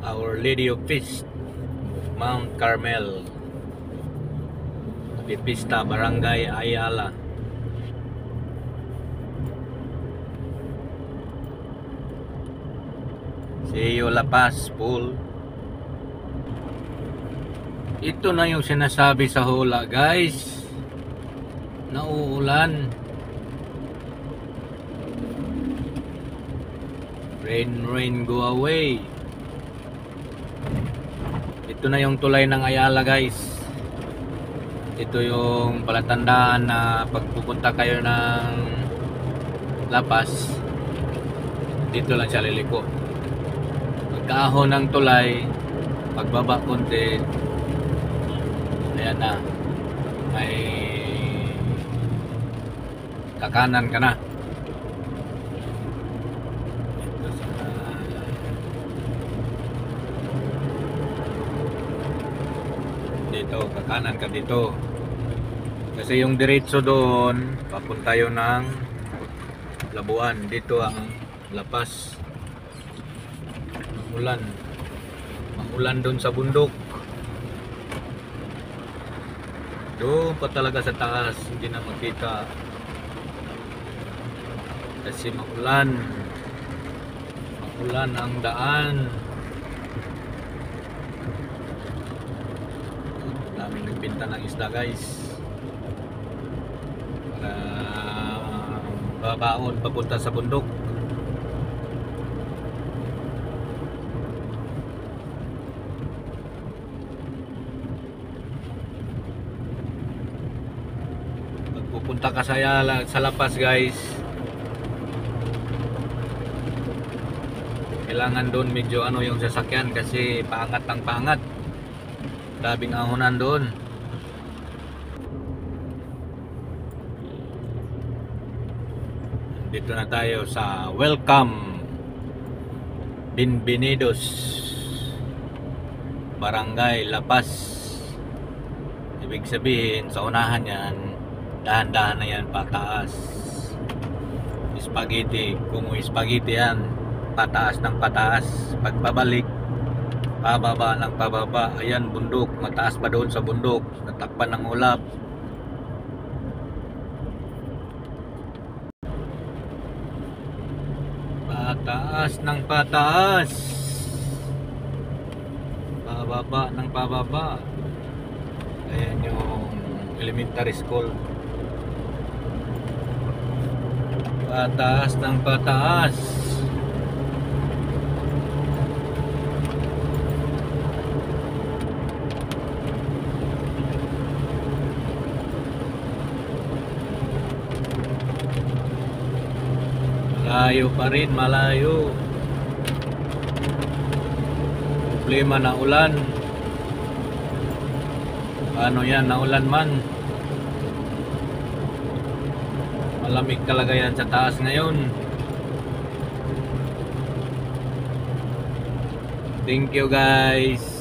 Our Lady of Peace, Mount Carmel, Pipista, Barangay Ayala. See you La Paz pool. Ito na yung sinasabi sa hula, guys. Nauulan. Rain, go away. Ito na yung tulay ng Ayala, guys. Ito yung palatandaan na pagpupunta kayo ng La Paz, dito lang siya liliko. Pagkaahon ng tulay, pagbaba konti, ayan na, may kakanan ka na. Dito, kakanan ka dito. Kasi yung diretso doon, papunta yun ng Labuan. Dito ang La Paz. Maulan doon sa bundok. Doon pa talaga sa taas, hindi na makita. Kasi maulan ang daan. Daming nagbinta ng isda, guys, para babaon papunta sa bundok. Pag pupunta ka sa La Paz, guys, kailangan doon medyo yung sasakyan kasi paangat ng paangat. Daming ahonan doon. Dito na tayo sa Welcome Bienvenidos Barangay La Paz. Ibig sabihin sa unahan yan, dahan-dahan na yan pataas. Spaghetti, kung spaghetti yan, pataas ng pataas. Pagpabalik, pababa ng pababa. Ayan, bundok, mataas pa doon sa bundok, natakpan ng ulap. Pataas ng pataas, pababa ng pababa. Ayan yung elementary school. Pataas ng pataas. Malayo pa rin, malayo. Problema na ulan. Paano yan, naulan man? Malamig talaga yan sa taas ngayon. Thank you, guys.